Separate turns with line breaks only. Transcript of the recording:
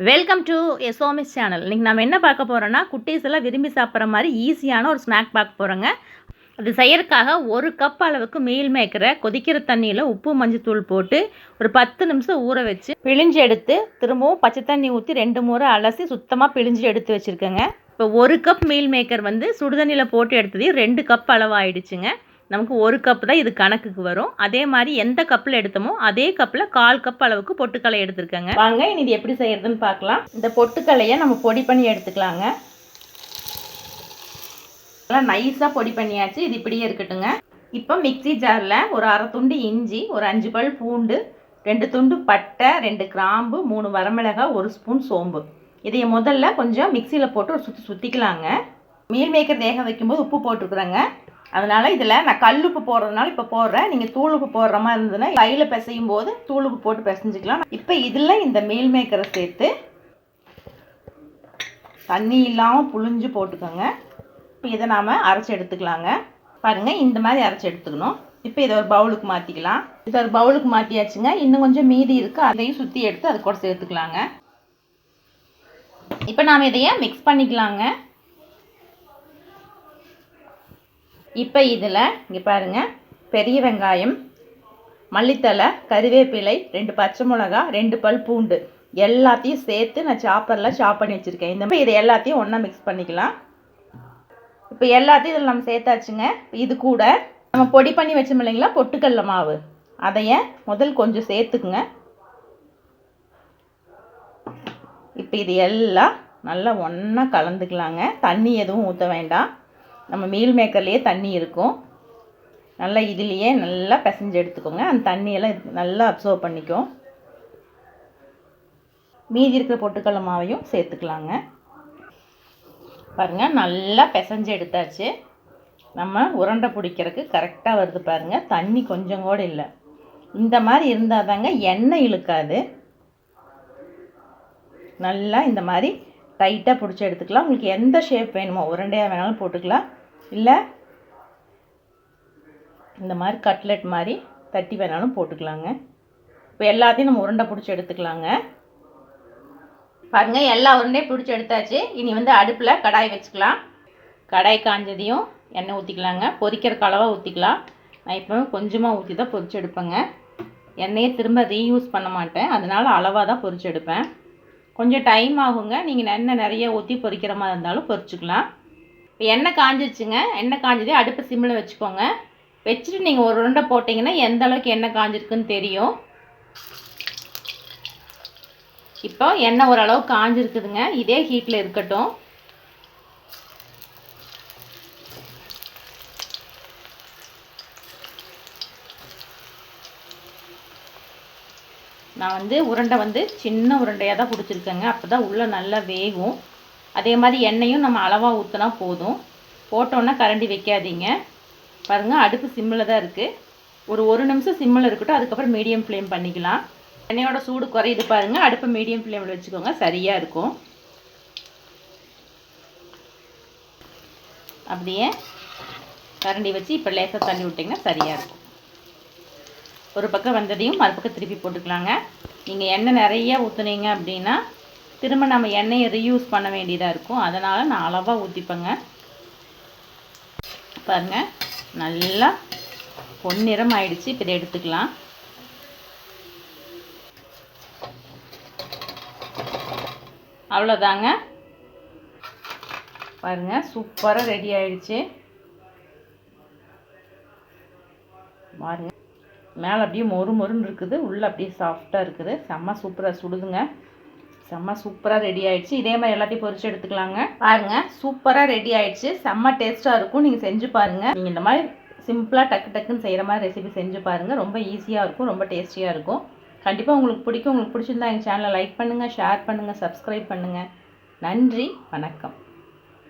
Welcome to எஸ்ஓமிஸ் channel. இன்றைக்கி நம்ம என்ன பார்க்க போகிறோன்னா, குட்டீஸ் எல்லாம் விரும்பி சாப்பிட்ற மாதிரி ஈஸியான ஒரு ஸ்நாக் பார்க்க போகிறோங்க. அது செய்யறதுக்காக 1 கப் அளவுக்கு மீல் மேக்கரை கொதிக்கிற தண்ணியில் உப்பு மஞ்சத்தூள் போட்டு ஒரு 10 நிமிஷம் ஊற வச்சு பிழிஞ்சு எடுத்து திரும்பவும் பச்சை தண்ணி ஊற்றி 2 முறை அலசி சுத்தமாக பிழிஞ்சு எடுத்து வச்சுருக்கேங்க. இப்போ 1 கப் மீல் மேக்கர் சுடுதண்ணியில் போட்டு எடுத்ததே 2 கப் அளவாகிடுச்சுங்க. நமக்கு 1 கப் தான் இது கணக்குக்கு வரும். அதே மாதிரி எந்த கப்பில் எடுத்தோமோ அதே கப்பில் 1/4 கப் அளவுக்கு பொட்டுக்கடலை எடுத்துருக்கேங்க. வாங்க இனி இது எப்படி செய்யறதுன்னு பார்க்கலாம். இந்த பொட்டுக்கடலையை நம்ம பொடி பண்ணி எடுத்துக்கலாங்க. நைஸாக பொடி பண்ணியாச்சு. இது இப்படியே இருக்கட்டுங்க. இப்போ மிக்சி ஜாரில் ஒரு 1/2 துண்டு இஞ்சி, ஒரு 5 பல் பூண்டு, 2 துண்டு பட்டை, 2 கிராம்பு, 3 வரமிளகாய், 1 ஸ்பூன் சோம்பு, இதைய முதல்ல கொஞ்சம் மிக்சியில் போட்டு ஒரு சுற்றிக்கலாங்க. மீல் மேக்கர் வேக வைக்கும்போது உப்பு போட்டுருக்குறேங்க. அதனால் இதில் நான் கல் உப்பு போடுறதுனால இப்போ போடுறேன். நீங்கள் தூள் உப்பு போடுற மாதிரி இருந்ததுன்னா கையில் பிசையும் போது தூள் உப்பு போட்டு பிசைஞ்சிக்கலாம். இப்போ இதில் இந்த மீல் மேக்கரை சேர்த்து தண்ணி இல்லாமல் புழிஞ்சு போட்டுக்கோங்க. இப்போ இதை நாம் அரைச்சி எடுத்துக்கலாங்க. பாருங்கள், இந்த மாதிரி அரைச்சி எடுத்துக்கணும். இப்போ இதை ஒரு பவுலுக்கு மாற்றிக்கலாம். இதை ஒரு பவுலுக்கு மாற்றியாச்சுங்க. இன்னும் கொஞ்சம் மீதி இருக்குது, அதையும் சுற்றி எடுத்து அது கூட சேர்த்துக்கலாங்க. இப்போ நாம் இதையே மிக்ஸ் பண்ணிக்கலாங்க. இப்போ இதில் இங்கே பாருங்கள், பெரிய வெங்காயம், மல்லித்தலை, கறிவேப்பிலை, 2 பச்சை மிளகா, 2 பல் பூண்டு எல்லாத்தையும் சேர்த்து நான் சாப்பரில் சாப் பண்ணி வச்சுருக்கேன். இந்த மாதிரி இதை எல்லாத்தையும் ஒன்றா மிக்ஸ் பண்ணிக்கலாம். இப்போ எல்லாத்தையும் இதில் நம்ம சேர்த்தாச்சுங்க. இது கூட நம்ம பொடி பண்ணி வச்சோம் இல்லைங்களா பொட்டுக்கடலை மாவு, அதைய முதல் கொஞ்சம் சேர்த்துக்குங்க. இப்போ இது எல்லாம் நல்லா ஒன்றா கலந்துக்கலாங்க. தண்ணி எதுவும் ஊற்ற வேண்டாம். நம்ம மீல் மேக்கர்லேயே தண்ணி இருக்கும். நல்லா இதுலேயே நல்லா பிசைஞ்சு எடுத்துக்கோங்க. அந்த தண்ணியெல்லாம் நல்லா அப்சர்வ் பண்ணிக்கும். மீதி இருக்கிற பொட்டுக்கடலை மாவையும் சேர்த்துக்கலாங்க. பாருங்கள், நல்லா பிசைஞ்சு எடுத்தாச்சு. நம்ம உருண்டை பிடிக்கிறதுக்கு கரெக்டாக வருது பாருங்கள். தண்ணி கொஞ்சம் கூட இல்லை. இந்த மாதிரி இருந்தால் தாங்க எண்ணெய் இழுக்காது. நல்லா இந்த மாதிரி டைட்டாக பிடிச்சி எடுத்துக்கலாம். உங்களுக்கு எந்த ஷேப் வேணுமோ உருண்டையாக வேணாலும் போட்டுக்கலாம், இல்லை இந்த மாதிரி கட்லெட் மாதிரி தட்டி வேணாலும் போட்டுக்கலாங்க. இப்போ எல்லாத்தையும் நம்ம உருண்டை பிடிச்சி எடுத்துக்கலாங்க. பாருங்கள், எல்லா உருண்டையும் பிடிச்சி எடுத்தாச்சு. இனி அடுப்பில் கடாய் வச்சுக்கலாம். கடாய் காஞ்சதையும் எண்ணெய் ஊற்றிக்கலாங்க. பொரிக்கிற அளவாக ஊற்றிக்கலாம். நான் இப்போ கொஞ்சமாக ஊற்றி தான் பொரிச்சு எடுப்பேங்க. எண்ணெயை திரும்ப ரீயூஸ் பண்ண மாட்டேன், அதனால் அளவாக தான் பொரிச்சு எடுப்பேன். கொஞ்சம் டைம் ஆகுங்க. நீங்கள் எண்ணெய் நிறைய ஊற்றி பொரிக்கிற மாதிரி இருந்தாலும் பொரிச்சுக்கலாம். இப்போ எண்ணெய் காஞ்சிருச்சுங்க. எண்ணெய் காஞ்சதே அடுப்பு சிம்மில் வச்சுக்கோங்க. வச்சுட்டு நீங்கள் ஒரு உருண்டை போட்டிங்கன்னா எந்த அளவுக்கு எண்ணெய் காஞ்சிருக்குன்னு தெரியும். இப்போ எண்ணெய் ஓரளவு காஞ்சிருக்குதுங்க. இதே ஹீட்டில் இருக்கட்டும். நான் உருண்டை சின்ன உருண்டையாக தான் பிடிச்சிருக்கேங்க. அப்போ தான் உள்ளே நல்லா வேகும். அதே மாதிரி எண்ணெயும் நம்ம அளவாக ஊற்றினா போதும். போட்டோன்னா கரண்டி வைக்காதீங்க. பாருங்கள், அடுப்பு சிம்மில் தான் இருக்குது. ஒரு நிமிஷம் சிம்மில் இருக்கட்டும். அதுக்கப்புறம் மீடியம் ஃப்ளேம் பண்ணிக்கலாம். எண்ணெயோட சூடு குறையுது பாருங்கள். அடுப்பு மீடியம் ஃப்ளேமில் வச்சுக்கோங்க, சரியாக இருக்கும். அப்படியே கரண்டி வச்சு இப்போ லேசாக தள்ளி விட்டிங்கன்னா சரியாக இருக்கும். ஒரு பக்கம் வந்ததையும் மறுபக்கம் திருப்பி போட்டுக்கலாங்க. நீங்கள் எண்ணெய் நிறைய ஊற்றுனீங்க அப்படின்னா திரும்ப நம்ம எண்ணெயை ரீயூஸ் பண்ண வேண்டியதாக இருக்கும். அதனால் நான் அளவாக ஊற்றிப்பேங்க. பாருங்கள், நல்லா பொன்னிறம் ஆயிடுச்சு. இப்போ இதை எடுத்துக்கலாம். அவ்வளோதாங்க. பாருங்கள், சூப்பராக ரெடி ஆயிடுச்சு. பாருங்கள், மேலே அப்படியே மொறுன்னு இருக்குது, உள்ளே அப்படியே சாஃப்டாக இருக்குது. செம்ம சூப்பராக சுடுதுங்க. செம்ம சூப்பராக ரெடி ஆகிடுச்சு. இதே மாதிரி எல்லாத்தையும் பொரிச்சு எடுத்துக்கலாங்க. பாருங்கள், சூப்பராக ரெடி ஆகிடுச்சு. செம்ம டேஸ்ட்டாக இருக்கும். நீங்கள் செஞ்சு பாருங்கள். நீங்கள் இந்த மாதிரி சிம்பிளாக டக்குன்னு செய்கிற மாதிரி ரெசிபி செஞ்சு பாருங்கள். ரொம்ப ஈஸியாக இருக்கும், ரொம்ப டேஸ்டியாக இருக்கும். கண்டிப்பாக உங்களுக்கு பிடிக்கும். உங்களுக்கு பிடிச்சிருந்தா எங்கள் சேனலை லைக் பண்ணுங்கள், ஷேர் பண்ணுங்கள், சப்ஸ்கிரைப் பண்ணுங்கள். நன்றி, வணக்கம்.